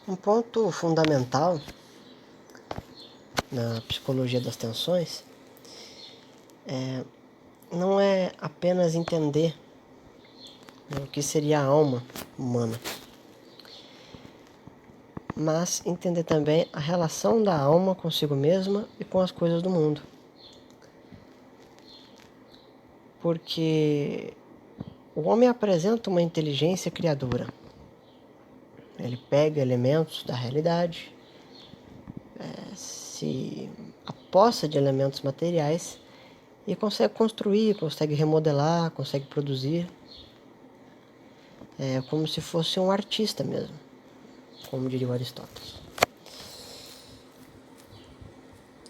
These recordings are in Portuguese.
Um ponto fundamental na psicologia das tensões não é apenas entender o que seria a alma humana, mas entender também a relação da alma consigo mesma e com as coisas do mundo. Porque o homem apresenta uma inteligência criadora. Ele pega elementos da realidade, se aposta de elementos materiais e consegue construir, consegue remodelar, consegue produzir. É como se fosse um artista mesmo, como diria o Aristóteles.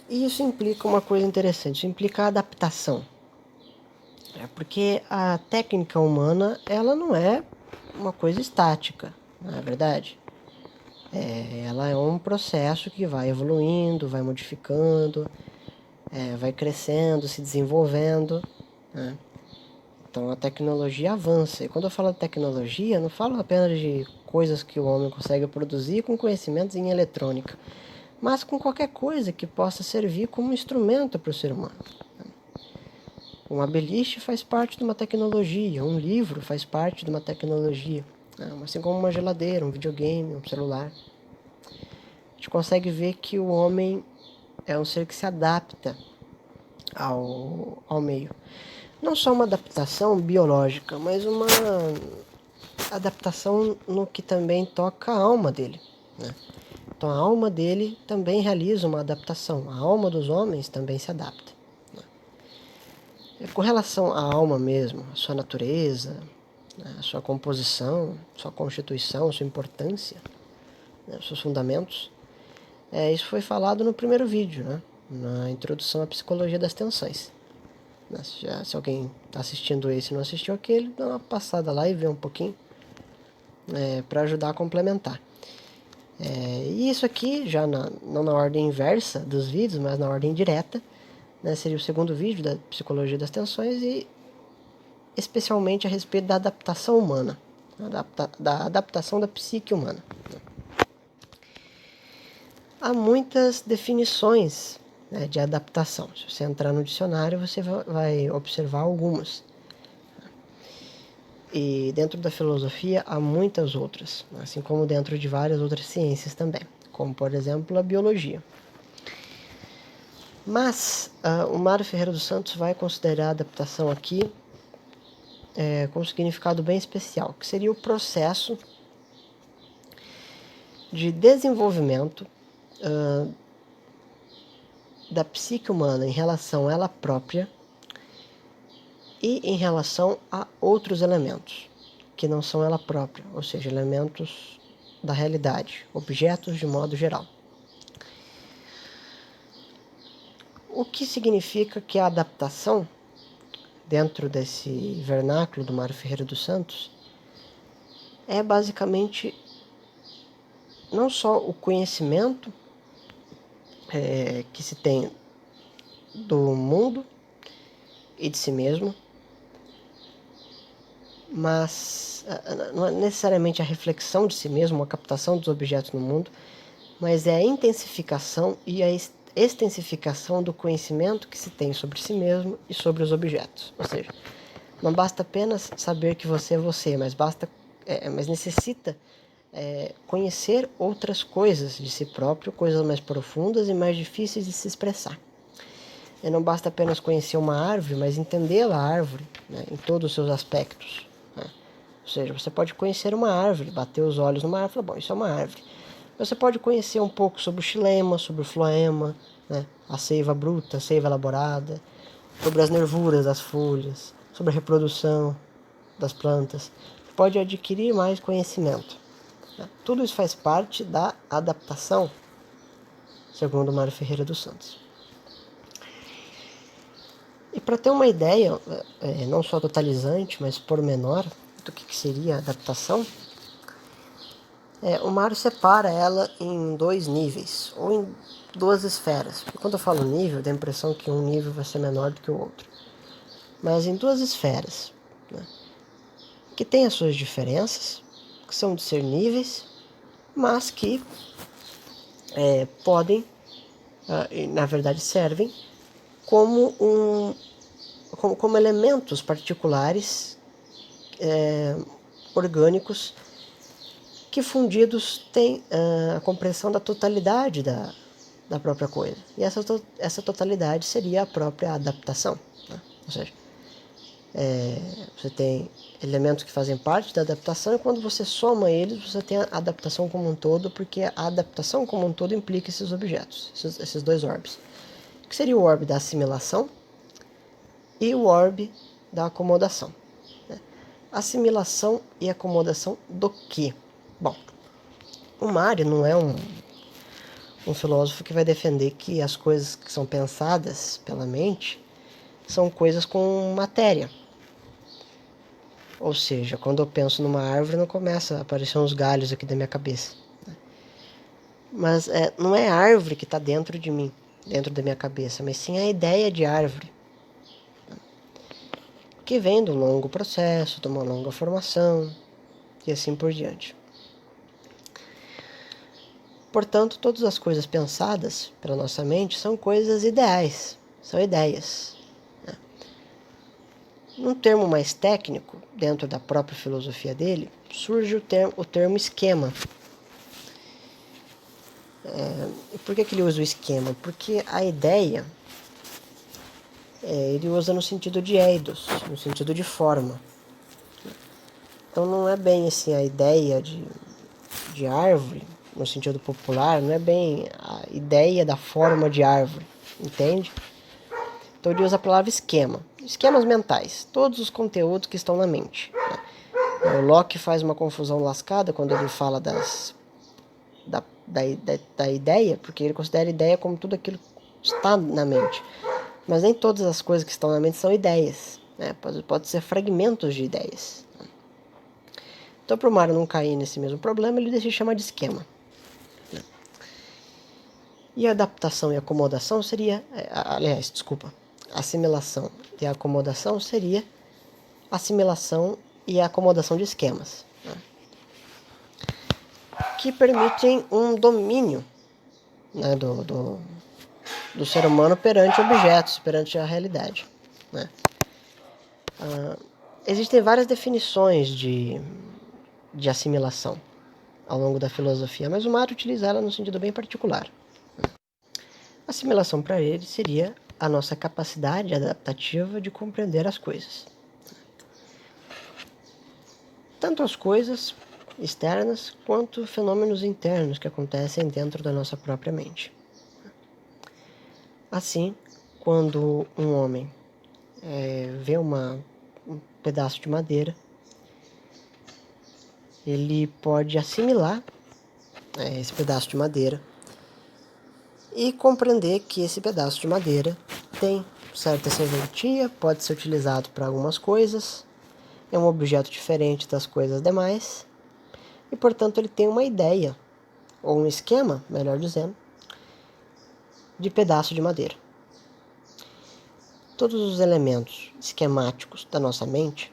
E isso implica uma coisa interessante, isso implica a adaptação. Porque a técnica humana, ela não é uma coisa estática, não é verdade? Ela é um processo que vai evoluindo, vai modificando, vai crescendo, se desenvolvendo, né? Então a tecnologia avança. E quando eu falo de tecnologia, não falo apenas de coisas que o homem consegue produzir com conhecimentos em eletrônica, mas com qualquer coisa que possa servir como instrumento para o ser humano. Uma beliche faz parte de uma tecnologia, um livro faz parte de uma tecnologia, assim como uma geladeira, um videogame, um celular. A gente consegue ver que o homem é um ser que se adapta ao meio. Não só uma adaptação biológica, mas uma adaptação no que também toca a alma dele, né? Então a alma dele também realiza uma adaptação. A alma dos homens também se adapta, né? Com relação à alma mesmo, a sua natureza, né, a sua composição, sua constituição, sua importância, né, seus fundamentos, isso foi falado no primeiro vídeo, né, na introdução à psicologia das tensões. Se alguém está assistindo esse e não assistiu aquele, dá uma passada lá e vê um pouquinho, para ajudar a complementar. E isso aqui, já não na ordem inversa dos vídeos, mas na ordem direta, né, seria o segundo vídeo da psicologia das tensões e especialmente a respeito da adaptação humana, da adaptação da psique humana. Há muitas definições, né, de adaptação. Se você entrar no dicionário, você vai observar algumas. E dentro da filosofia há muitas outras, assim como dentro de várias outras ciências também, como por exemplo a biologia. Mas o Mário Ferreira dos Santos vai considerar a adaptação aqui com um significado bem especial, que seria o processo de desenvolvimento da psique humana em relação a ela própria e em relação a outros elementos que não são ela própria, ou seja, elementos da realidade, objetos de modo geral. O que significa que a adaptação, dentro desse vernáculo do Mário Ferreira dos Santos, é basicamente não só o conhecimento que se tem do mundo e de si mesmo, mas não é necessariamente a reflexão de si mesmo, a captação dos objetos no mundo, mas é a intensificação e a extensificação do conhecimento que se tem sobre si mesmo e sobre os objetos. Ou seja, não basta apenas saber que você é você, mas necessita conhecer outras coisas de si próprio, coisas mais profundas e mais difíceis de se expressar. E não basta apenas conhecer uma árvore, mas entender a árvore, né, em todos os seus aspectos, né? Ou seja, você pode conhecer uma árvore, bater os olhos numa árvore e falar, bom, isso é uma árvore. Você pode conhecer um pouco sobre o xilema, sobre o floema, né, a seiva bruta, a seiva elaborada, sobre as nervuras das folhas, sobre a reprodução das plantas. Você pode adquirir mais conhecimento. Tudo isso faz parte da adaptação, segundo Mário Ferreira dos Santos. E para ter uma ideia, não só totalizante, mas pormenor, do que seria a adaptação, o Mário separa ela em 2 níveis, ou em 2 esferas. Porque quando eu falo nível, dá a impressão que um nível vai ser menor do que o outro. Mas em 2 esferas, né, que tem as suas diferenças, que são de ser níveis, mas que podem, na verdade servem, como elementos particulares orgânicos que fundidos têm a compreensão da totalidade da própria coisa. E essa totalidade seria a própria adaptação, né? Ou seja, você tem elementos que fazem parte da adaptação e quando você soma eles, você tem a adaptação como um todo, porque a adaptação como um todo implica esses objetos, esses dois orbes. Que seria o orbe da assimilação e o orbe da acomodação, né? Assimilação e acomodação do quê? Bom, o Mário não é um filósofo que vai defender que as coisas que são pensadas pela mente são coisas com matéria. Ou seja, quando eu penso numa árvore, não começa a aparecer uns galhos aqui da minha cabeça, né? Mas não é a árvore que está dentro de mim, dentro da minha cabeça, mas sim a ideia de árvore, que vem de um longo processo, de uma longa formação e assim por diante. Portanto, todas as coisas pensadas pela nossa mente são coisas ideais, são ideias, né? Num termo mais técnico, dentro da própria filosofia dele, surge o termo esquema. E por que ele usa o esquema? Porque a ideia, ele usa no sentido de eidos, no sentido de forma. Então não é bem assim a ideia de árvore, no sentido popular, não é bem a ideia da forma de árvore, entende? Então ele usa a palavra esquema. Esquemas mentais, todos os conteúdos que estão na mente, né? O Locke faz uma confusão lascada quando ele fala da ideia, porque ele considera a ideia como tudo aquilo que está na mente. Mas nem todas as coisas que estão na mente são ideias, né? Pode ser fragmentos de ideias. Então, para o Mário não cair nesse mesmo problema, ele decide chamar de esquema. E a adaptação e acomodação seria... assimilação e acomodação seria assimilação e acomodação de esquemas, né? Que permitem um domínio, né, do ser humano perante objetos, perante a realidade, né? Existem várias definições de assimilação ao longo da filosofia, mas o Mário utiliza ela no sentido bem particular. Assimilação para ele seria a nossa capacidade adaptativa de compreender as coisas. Tanto as coisas externas quanto fenômenos internos que acontecem dentro da nossa própria mente. Assim, quando um homem vê um pedaço de madeira, ele pode assimilar esse pedaço de madeira e compreender que esse pedaço de madeira tem certa serventia, pode ser utilizado para algumas coisas, é um objeto diferente das coisas demais, e portanto ele tem uma ideia, ou um esquema, melhor dizendo, de pedaço de madeira. Todos os elementos esquemáticos da nossa mente,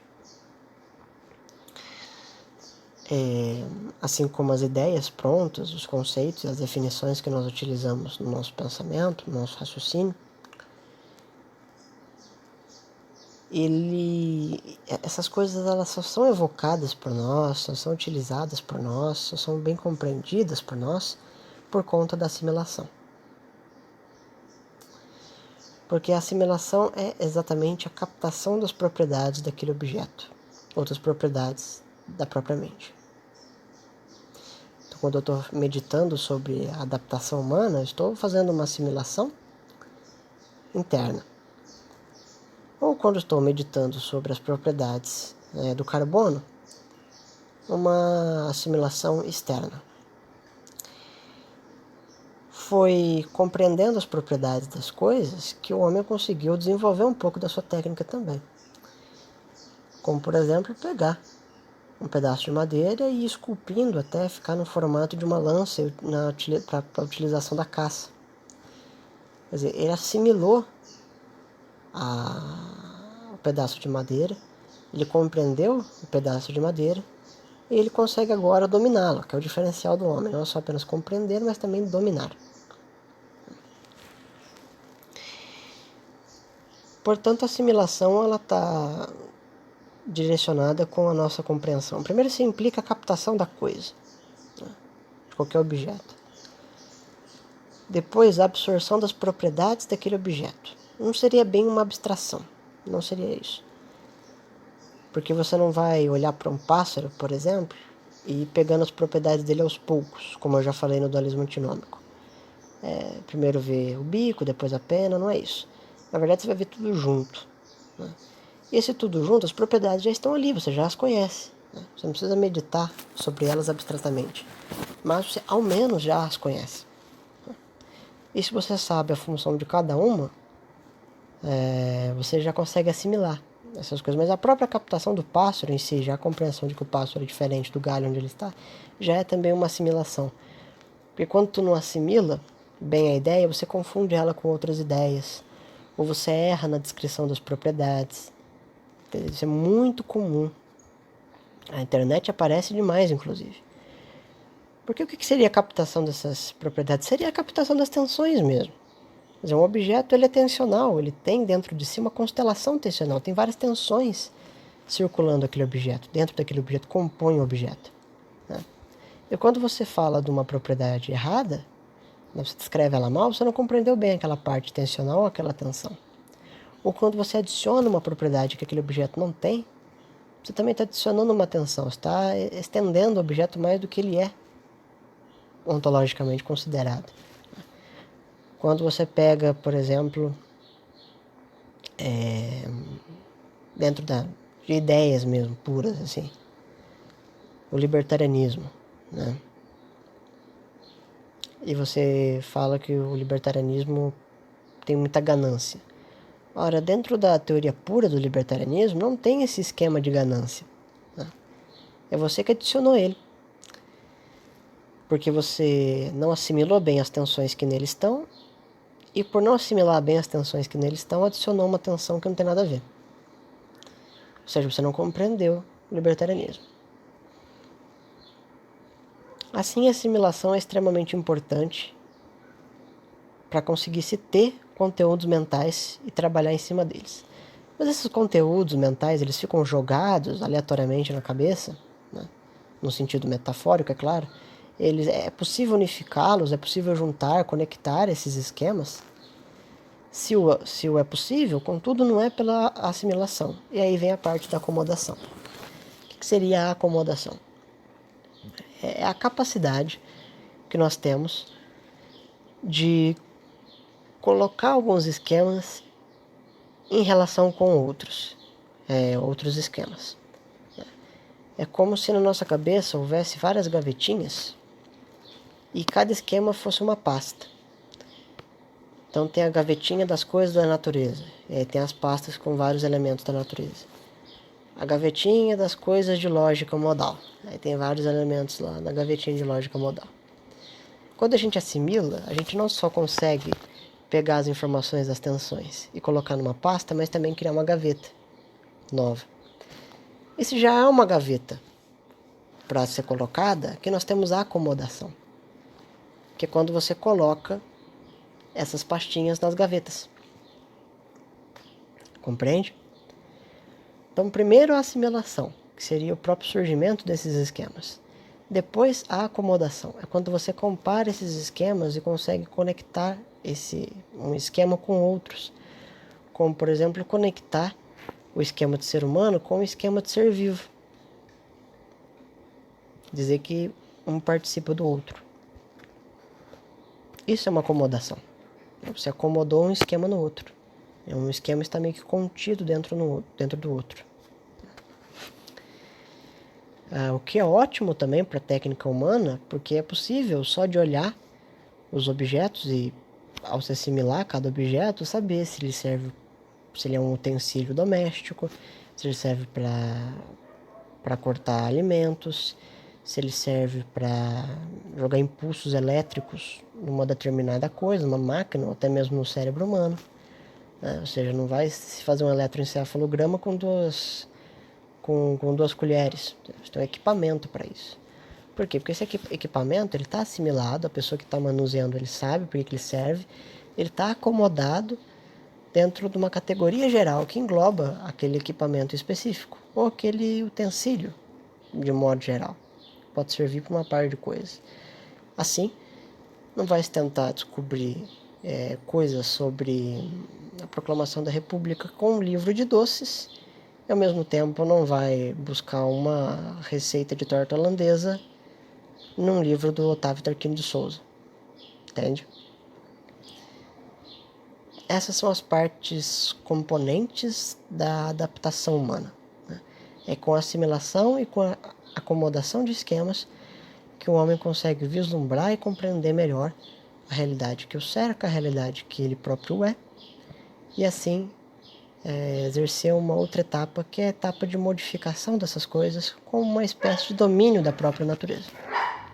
assim como as ideias prontas, os conceitos e as definições que nós utilizamos no nosso pensamento, no nosso raciocínio, essas coisas elas só são evocadas por nós, só são utilizadas por nós, só são bem compreendidas por nós por conta da assimilação. Porque a assimilação é exatamente a captação das propriedades daquele objeto, outras propriedades da própria mente. Então, quando eu estou meditando sobre a adaptação humana, eu estou fazendo uma assimilação interna. Ou quando estou meditando sobre as propriedades do carbono, uma assimilação externa. Foi compreendendo as propriedades das coisas que o homem conseguiu desenvolver um pouco da sua técnica também. Como, por exemplo, pegar um pedaço de madeira e ir esculpindo até ficar no formato de uma lança para a utilização da caça. Quer dizer, ele assimilou o pedaço de madeira, ele compreendeu o pedaço de madeira e ele consegue agora dominá-la, que é o diferencial do homem, não é só apenas compreender, mas também dominar. Portanto, a assimilação ela está direcionada com a nossa compreensão. Primeiro, isso implica a captação da coisa, né, de qualquer objeto. Depois, a absorção das propriedades daquele objeto. Não seria bem uma abstração, não seria isso. Porque você não vai olhar para um pássaro, por exemplo, e ir pegando as propriedades dele aos poucos, como eu já falei no dualismo antinômico. Primeiro ver o bico, depois a pena, não é isso. Na verdade, você vai ver tudo junto, né? E esse tudo junto, as propriedades já estão ali, você já as conhece, né? Você não precisa meditar sobre elas abstratamente, mas você ao menos já as conhece. E se você sabe a função de cada uma, você já consegue assimilar essas coisas. Mas a própria captação do pássaro em si, já a compreensão de que o pássaro é diferente do galho onde ele está, já é também uma assimilação. Porque quando tu não assimila bem a ideia, você confunde ela com outras ideias, ou você erra na descrição das propriedades. Isso é muito comum. A internet aparece demais, inclusive. Porque o que seria a captação dessas propriedades? Seria a captação das tensões mesmo. Quer dizer, um objeto ele é tensional, ele tem dentro de si uma constelação tensional, tem várias tensões circulando aquele objeto, dentro daquele objeto, compõe o objeto, né? E quando você fala de uma propriedade errada, você descreve ela mal, você não compreendeu bem aquela parte tensional ou aquela tensão. Ou quando você adiciona uma propriedade que aquele objeto não tem, você também está adicionando uma tensão, você está estendendo o objeto mais do que ele é ontologicamente considerado. Quando você pega, por exemplo, dentro de ideias mesmo, puras, assim, o libertarianismo, né? E você fala que o libertarianismo tem muita ganância. Ora, dentro da teoria pura do libertarianismo, não tem esse esquema de ganância, né? É você que adicionou ele. Porque você não assimilou bem as tensões que nele estão, e por não assimilar bem as tensões que nele estão, adicionou uma tensão que não tem nada a ver. Ou seja, você não compreendeu o libertarianismo. Assim, a assimilação é extremamente importante para conseguir se ter conteúdos mentais e trabalhar em cima deles. Mas esses conteúdos mentais, eles ficam jogados aleatoriamente na cabeça, né? No sentido metafórico, é claro. É possível unificá-los, é possível juntar, conectar esses esquemas. Se o é possível, contudo, não é pela assimilação. E aí vem a parte da acomodação. O que seria a acomodação? É a capacidade que nós temos de colocar alguns esquemas em relação com outros esquemas. É como se na nossa cabeça houvesse várias gavetinhas e cada esquema fosse uma pasta. Então tem a gavetinha das coisas da natureza, e aí tem as pastas com vários elementos da natureza. A gavetinha das coisas de lógica modal, aí tem vários elementos lá na gavetinha de lógica modal. Quando a gente assimila, a gente não só consegue pegar as informações das tensões e colocar numa pasta, mas também criar uma gaveta nova. E se já há uma gaveta para ser colocada, aqui nós temos a acomodação, que é quando você coloca essas pastinhas nas gavetas. Compreende? Então, primeiro a assimilação, que seria o próprio surgimento desses esquemas. Depois, a acomodação. É quando você compara esses esquemas e consegue conectar um esquema com outros. Como, por exemplo, conectar o esquema de ser humano com o esquema de ser vivo. Dizer que um participa do outro. Isso é uma acomodação. Você acomodou um esquema no outro. Um esquema está meio que contido dentro do outro. O que é ótimo também para a técnica humana, porque é possível só de olhar os objetos e, ao se assimilar cada objeto, saber se ele é um utensílio doméstico, se ele serve para cortar alimentos, se ele serve para jogar impulsos elétricos numa determinada coisa, numa máquina, ou até mesmo no cérebro humano. Ou seja, não vai se fazer um eletroencefalograma com com 2 colheres. Você tem um equipamento para isso. Por quê? Porque esse equipamento está assimilado, a pessoa que está manuseando ele sabe por que ele serve, ele está acomodado dentro de uma categoria geral que engloba aquele equipamento específico, ou aquele utensílio, de modo geral. Pode servir para uma par de coisas. Assim, não vai se tentar descobrir coisas sobre a proclamação da República com um livro de doces, e ao mesmo tempo não vai buscar uma receita de torta holandesa num livro do Otávio Tarquínio de Souza. Entende? Essas são as partes componentes da adaptação humana, né? É com a assimilação e com a acomodação de esquemas que o homem consegue vislumbrar e compreender melhor a realidade que o cerca, a realidade que ele próprio é, e assim exercer uma outra etapa, que é a etapa de modificação dessas coisas, como uma espécie de domínio da própria natureza.